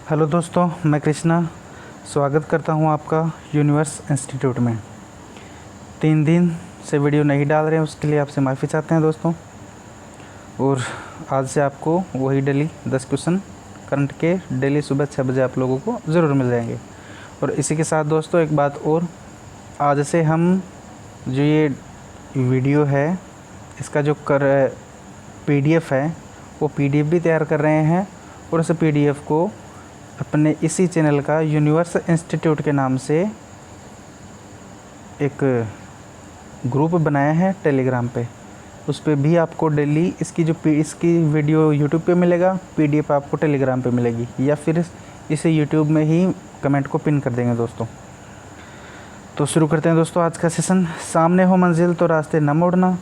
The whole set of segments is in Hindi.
हेलो दोस्तों, मैं कृष्णा स्वागत करता हूं आपका यूनिवर्स इंस्टीट्यूट में। 3 दिन से वीडियो नहीं डाल रहे हैं, उसके लिए आपसे माफ़ी चाहते हैं दोस्तों। और आज से आपको वही डेली 10 क्वेश्चन करंट के डेली सुबह 6 बजे आप लोगों को ज़रूर मिल जाएंगे। और इसी के साथ दोस्तों एक बात और, आज से हम जो ये वीडियो है इसका जो PDF है वो PDF भी तैयार कर रहे हैं। और उस PDF को अपने इसी चैनल का यूनिवर्स इंस्टीट्यूट के नाम से एक ग्रुप बनाया है टेलीग्राम पे। उस पर भी आपको डेली इसकी वीडियो यूट्यूब पे मिलेगा, PDF आपको टेलीग्राम पे मिलेगी, या फिर इसे यूट्यूब में ही कमेंट को पिन कर देंगे दोस्तों। तो शुरू करते हैं दोस्तों आज का सेशन। सामने हो मंजिल तो रास्ते न मोड़ना,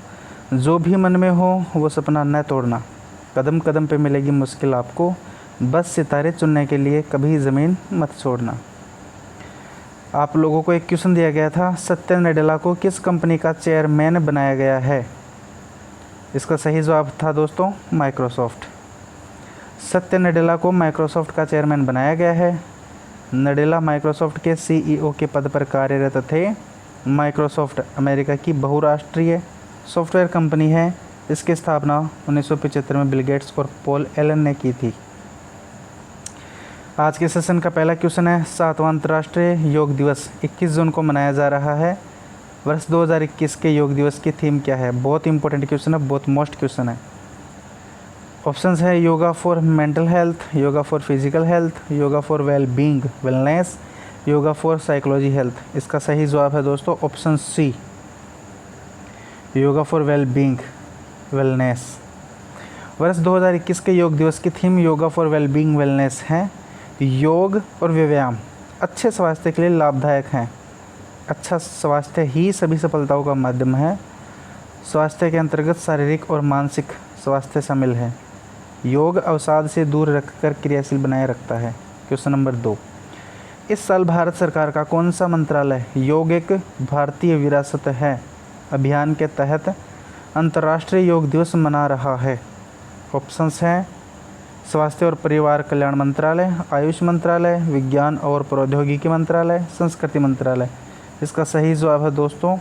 जो भी मन में हो वो सपना न तोड़ना, कदम कदम पे मिलेगी मुश्किल आपको, बस सितारे चुनने के लिए कभी ज़मीन मत छोड़ना। आप लोगों को एक क्वेश्चन दिया गया था, सत्या नडेला को किस कंपनी का चेयरमैन बनाया गया है? इसका सही जवाब था दोस्तों माइक्रोसॉफ्ट। सत्या नडेला को माइक्रोसॉफ्ट का चेयरमैन बनाया गया है। नडेला माइक्रोसॉफ्ट के CEO के पद पर कार्यरत थे। माइक्रोसॉफ्ट अमेरिका की बहुराष्ट्रीय सॉफ्टवेयर कंपनी है। इसकी स्थापना 1975 में बिल गेट्स और पॉल एलन ने की थी। आज के सेशन का पहला क्वेश्चन है, 7वां अंतर्राष्ट्रीय योग दिवस 21 जून को मनाया जा रहा है। वर्ष 2021 के योग दिवस की थीम क्या है? बहुत इंपॉर्टेंट क्वेश्चन है, बहुत मोस्ट क्वेश्चन है। ऑप्शंस है yoga for mental health, yoga for physical health, yoga for wellbeing wellness, yoga for psychology health. इसका सही जवाब है दोस्तों option C, yoga for wellbeing wellness. वर्ष 2021 के योग दिवस की theme yoga for wellbeing wellness है। योग और व्यायाम अच्छे स्वास्थ्य के लिए लाभदायक हैं। अच्छा स्वास्थ्य ही सभी सफलताओं का माध्यम है। स्वास्थ्य के अंतर्गत शारीरिक और मानसिक स्वास्थ्य शामिल है। योग अवसाद से दूर रखकर क्रियाशील बनाए रखता है। क्वेश्चन नंबर 2, इस साल भारत सरकार का कौन सा मंत्रालय योग एक भारतीय विरासत है अभियान के तहत अंतर्राष्ट्रीय योग दिवस मना रहा है? ऑप्शंस हैं स्वास्थ्य और परिवार कल्याण मंत्रालय, आयुष मंत्रालय, विज्ञान और प्रौद्योगिकी मंत्रालय, संस्कृति मंत्रालय। इसका सही जवाब है दोस्तों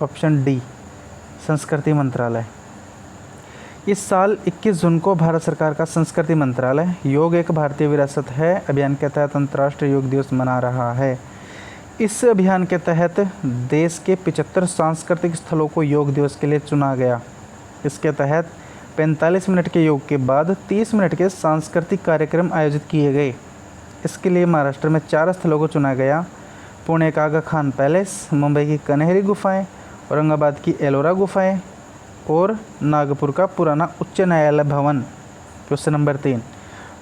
ऑप्शन डी, संस्कृति मंत्रालय। इस साल 21 जून को भारत सरकार का संस्कृति मंत्रालय योग एक भारतीय विरासत है अभियान के तहत अंतर्राष्ट्रीय योग दिवस मना रहा है। इस अभियान के तहत देश के 75 सांस्कृतिक स्थलों को योग दिवस के लिए चुना गया। इसके तहत 45 मिनट के योग के बाद 30 मिनट के सांस्कृतिक कार्यक्रम आयोजित किए गए। इसके लिए महाराष्ट्र में 4 स्थलों को चुना गया, पुणे का आगा खान पैलेस, मुंबई की कन्हेरी गुफाएं, औरंगाबाद की एलोरा गुफाएं और नागपुर का पुराना उच्च न्यायालय भवन। क्वेश्चन नंबर 3,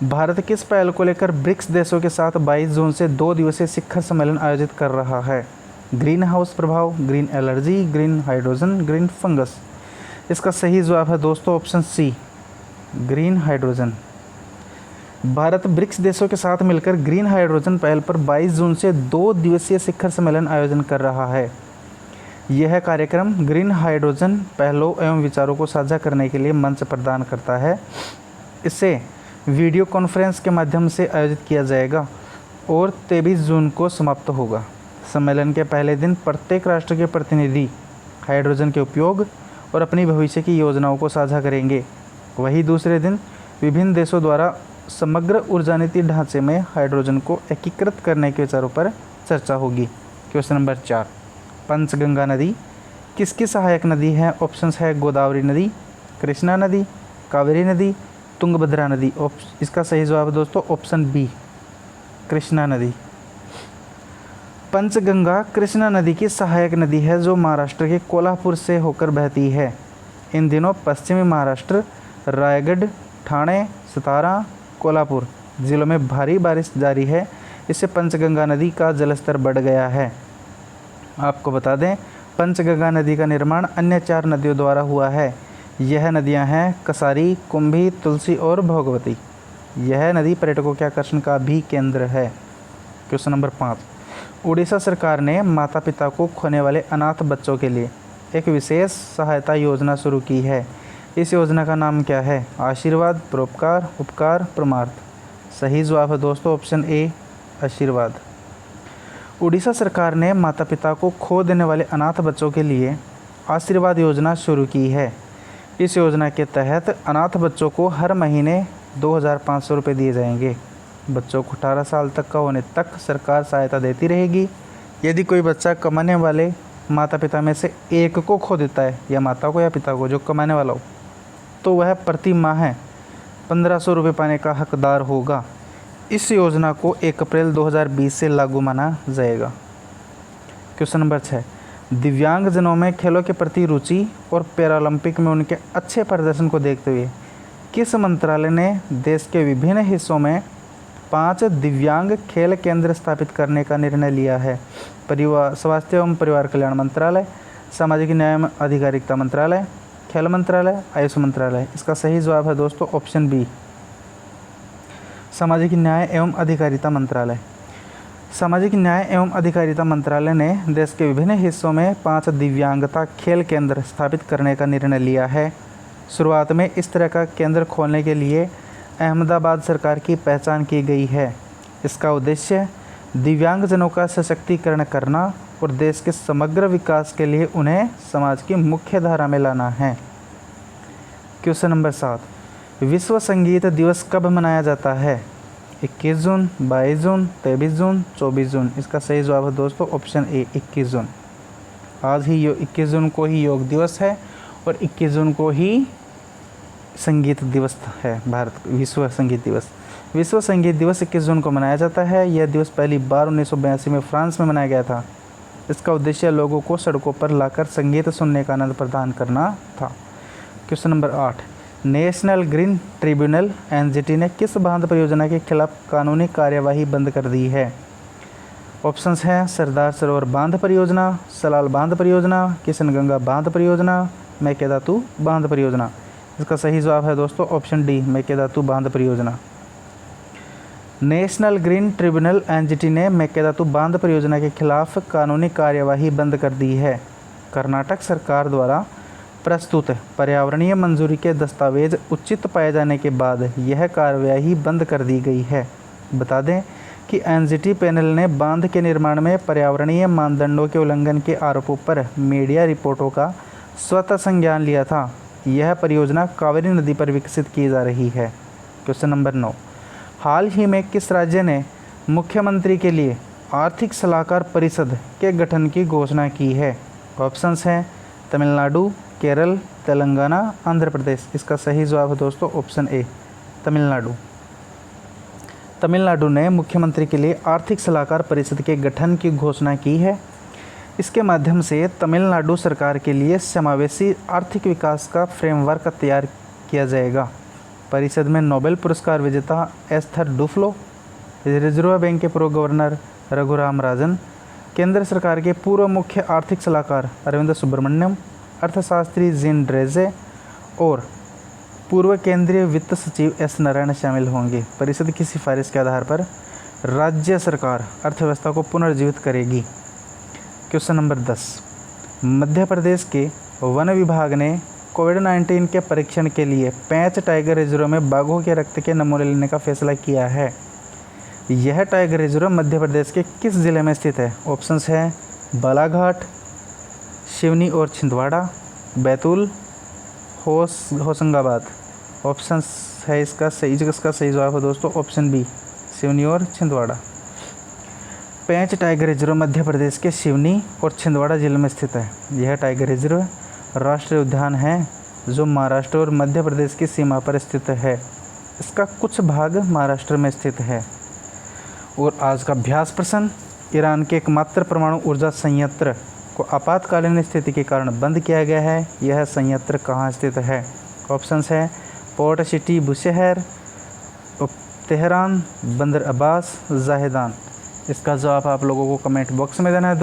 भारत किस पहल को लेकर ब्रिक्स देशों के साथ 22 जून से 2 दिवसीय शिखर सम्मेलन आयोजित कर रहा है? ग्रीन हाउस प्रभाव, green allergy, green hydrogen, green fungus. इसका सही जवाब है दोस्तों option C, green hydrogen. Bharat BRICS देशों के साथ मिलकर ग्रीन हाइड्रोजन पहल पर 22 जून से 2 दिवसीय शिखर सम्मेलन आयोजन कर रहा है। यह कार्यक्रम ग्रीन हाइड्रोजन पहलों एवं विचारों को साझा करने के लिए मंच प्रदान करता है। इसे वीडियो कॉन्फ्रेंस के माध्यम से आयोजित किया जाएगा और 23 जून को समाप्त होगा। सम्मेलन के पहले दिन प्रत्येक राष्ट्र के प्रतिनिधि हाइड्रोजन के उपयोग और अपनी भविष्य की योजनाओं को साझा करेंगे। वहीं दूसरे दिन विभिन्न देशों द्वारा समग्र ऊर्जा नीति ढांचे में हाइड्रोजन को एकीकृत करने के विचारों पर चर्चा होगी। क्वेश्चन नंबर 4, पंचगंगा नदी किसकी सहायक नदी है? ऑप्शंस है गोदावरी नदी, कृष्णा नदी, कावेरी नदी, तुंगभद्रा नदी। इसका सही जवाब है दोस्तों ऑप्शन बी, कृष्णा नदी। पंचगंगा कृष्णा नदी की सहायक नदी है जो महाराष्ट्र के कोल्हापुर से होकर बहती है। इन दिनों पश्चिमी महाराष्ट्र, रायगढ़, ठाणे, सतारा, कोल्हापुर जिलों में भारी बारिश जारी है। इससे पंचगंगा नदी का जलस्तर बढ़ गया है। आपको बता दें पंचगंगा नदी का निर्माण अन्य 4 नदियों द्वारा हुआ है। यह नदियां हैं कसारी, कुंभी, तुलसी और भोगवती। यह नदी पर्यटकों के आकर्षण का भी केंद्र है। क्वेश्चन नंबर 5, उड़ीसा सरकार ने माता पिता को खोने वाले अनाथ बच्चों के लिए एक विशेष सहायता योजना शुरू की है। इस योजना का नाम क्या है? आशीर्वाद, परोपकार, उपकार, परमार्थ। सही जवाब है दोस्तों ऑप्शन ए आशीर्वाद। उड़ीसा सरकार ने माता पिता को खो देने वाले अनाथ बच्चों के लिए आशीर्वाद योजना शुरू की है। इस योजना के तहत अनाथ बच्चों को हर महीने 2,500 रुपये दिए जाएंगे। बच्चों को 18 साल तक का होने तक सरकार सहायता देती रहेगी। यदि कोई बच्चा कमाने वाले माता पिता में से एक को खो देता है, या माता को या पिता को, जो कमाने वाला हो, तो वह प्रति माह 1,500 रुपये पाने का हकदार होगा। इस योजना को 1 अप्रैल 2020 से लागू माना जाएगा। क्वेश्चन नंबर 6, दिव्यांगजनों में खेलों के प्रति रुचि और पैरालंपिक में उनके अच्छे प्रदर्शन को देखते हुए किस मंत्रालय ने देश के विभिन्न हिस्सों में 5 दिव्यांग खेल केंद्र स्थापित करने का निर्णय लिया है? स्वास्थ्य एवं परिवार कल्याण मंत्रालय, सामाजिक न्याय एवं अधिकारिता मंत्रालय, खेल मंत्रालय, आयुष मंत्रालय। इसका सही जवाब है दोस्तों ऑप्शन बी, सामाजिक न्याय एवं अधिकारिता मंत्रालय। सामाजिक न्याय एवं अधिकारिता मंत्रालय ने देश के विभिन्न हिस्सों में 5 दिव्यांगता खेल केंद्र स्थापित करने का निर्णय लिया है। शुरुआत में इस तरह का केंद्र खोलने के लिए अहमदाबाद सरकार की पहचान की गई है। इसका उद्देश्य दिव्यांगजनों का सशक्तिकरण करना और देश के समग्र विकास के लिए उन्हें समाज की मुख्य धारा में लाना है। क्वेश्चन नंबर 7, विश्व संगीत दिवस कब मनाया जाता है? 21 जून, 22 जून, 23 जून, 24 जून। इसका सही जवाब है दोस्तों ऑप्शन ए 21 जून। आज ही 21 जून को ही योग दिवस है और 21 जून को ही संगीत दिवस है, विश्व संगीत दिवस। विश्व संगीत दिवस 21 जून को मनाया जाता है। यह दिवस पहली बार 1982 में फ्रांस में मनाया गया था। इसका उद्देश्य लोगों को सड़कों पर लाकर संगीत सुनने का आनंद प्रदान करना था। Question number 8, national green tribunal NGT ने किस बांध परियोजना के खिलाफ कानूनी कार्यवाही बंद कर दी है? ऑप्शंस हैं सरदार सरोवर बांध परियोजना, सलाल बांध परियोजना, किशनगंगा बांध परियोजना, मेकेदातु बांध परियोजना। इसका सही जवाब है दोस्तों ऑप्शन डी, मेकेदातु बांध परियोजना। नेशनल ग्रीन ट्रिब्यूनल एनजीटी ने मेकेदातु बांध परियोजना के खिलाफ कानूनी कार्यवाही बंद कर दी है। कर्नाटक सरकार द्वारा प्रस्तुत पर्यावरणीय मंजूरी के दस्तावेज उचित पाए जाने के बाद यह कार्यवाही बंद कर दी गई है। बता दें कि एनजीटी पैनल ने बांध के निर्माण में पर्यावरणीय मानदंडों के उल्लंघन के आरोपों पर मीडिया रिपोर्टों का स्वतः संज्ञान लिया था। यह परियोजना कावेरी नदी पर विकसित की जा रही है। क्वेश्चन नंबर 9, हाल ही में किस राज्य ने मुख्यमंत्री के लिए आर्थिक सलाहकार परिषद के गठन की घोषणा की है? ऑप्शंस हैं तमिलनाडु, केरल, तेलंगाना, आंध्र प्रदेश। इसका सही जवाब है दोस्तों ऑप्शन ए, तमिलनाडु। तमिलनाडु ने मुख्यमंत्री के लिए आर्थिक सलाहकार परिषद के गठन की घोषणा की है। इसके माध्यम से तमिलनाडु सरकार के लिए समावेशी आर्थिक विकास का फ्रेमवर्क तैयार किया जाएगा। परिषद में नोबेल पुरस्कार विजेता एस्थर डुफ्लो, रिजर्व बैंक के पूर्व गवर्नर रघुराम राजन, केंद्र सरकार के पूर्व मुख्य आर्थिक सलाहकार अरविंद सुब्रमण्यम, अर्थशास्त्री जीन ड्रेजे और पूर्व केंद्रीय वित्त सचिव एस नारायण शामिल होंगे। परिषद की सिफारिश के आधार पर राज्य सरकार अर्थव्यवस्था को पुनर्जीवित करेगी। क्वेश्चन नंबर 10, मध्य प्रदेश के वन विभाग ने कोविड-19 के परीक्षण के लिए 5 टाइगर रिजर्व में बाघों के रक्त के नमूने लेने का फैसला किया है। यह टाइगर रिजर्व मध्य प्रदेश के किस जिले में स्थित है? ऑप्शंस हैं बालाघाट, सिवनी और छिंदवाड़ा, बैतूल, होशंगाबाद। ऑप्शंस है इसका सही जवाब है दोस्तों ऑप्शन बी, सिवनी और छिंदवाड़ा। 5 टाइगर रिजर्व मध्य प्रदेश के सिवनी और छिंदवाड़ा जिले में स्थित है। यह टाइगर रिजर्व राष्ट्रीय उद्यान है जो महाराष्ट्र और मध्य प्रदेश की सीमा पर स्थित है। इसका कुछ भाग महाराष्ट्र में स्थित है। और आज का अभ्यास प्रश्न, ईरान के एकमात्र परमाणु ऊर्जा संयंत्र को आपातकालीन स्थिति के कारण बंद किया गया है। यह संयंत्र कहाँ स्थित है? ऑप्शंस है पोर्ट सिटी बुशहर, तेहरान, बंदर अब्बास, जाहेदान। इसका जवाब आप लोगों को कमेंट बॉक्स में देना है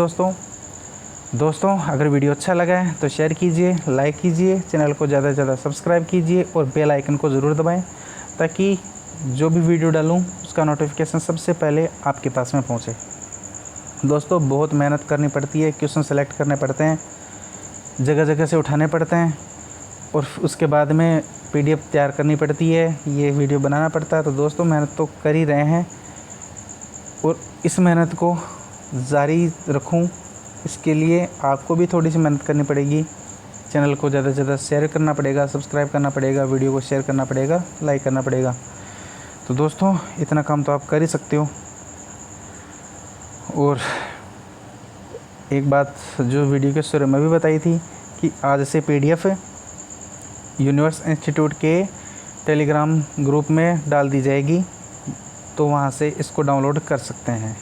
दोस्तों अगर वीडियो अच्छा लगा है तो शेयर कीजिए, लाइक कीजिए, चैनल को ज़्यादा से ज़्यादा सब्सक्राइब कीजिए और बेल आइकन को ज़रूर दबाएं ताकि जो भी वीडियो डालूं उसका नोटिफिकेशन सबसे पहले आपके पास में पहुंचे। दोस्तों बहुत मेहनत करनी पड़ती है, क्वेश्चन सेलेक्ट करने पड़ते हैं, जगह जगह से उठाने पड़ते हैं और उसके बाद में PDF तैयार करनी पड़ती है, ये वीडियो बनाना पड़ता है। तो दोस्तों मेहनत तो कर ही रहे हैं और इस मेहनत को जारी रखूं, इसके लिए आपको भी थोड़ी सी मेहनत करनी पड़ेगी। चैनल को ज़्यादा से ज़्यादा शेयर करना पड़ेगा, सब्सक्राइब करना पड़ेगा, वीडियो को शेयर करना पड़ेगा, लाइक करना पड़ेगा। तो दोस्तों इतना काम तो आप कर ही सकते हो। और एक बात जो वीडियो के शुरू में भी बताई थी कि आज से PDF यूनिवर्स इंस्टीट्यूट के टेलीग्राम ग्रुप में डाल दी जाएगी, तो वहाँ से इसको डाउनलोड कर सकते हैं।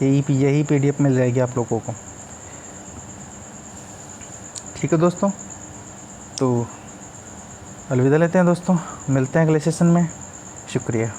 यही PDF मिल जाएगी आप लोगों को। ठीक है दोस्तों, तो अलविदा लेते हैं दोस्तों, मिलते हैं अगले सेशन में। शुक्रिया।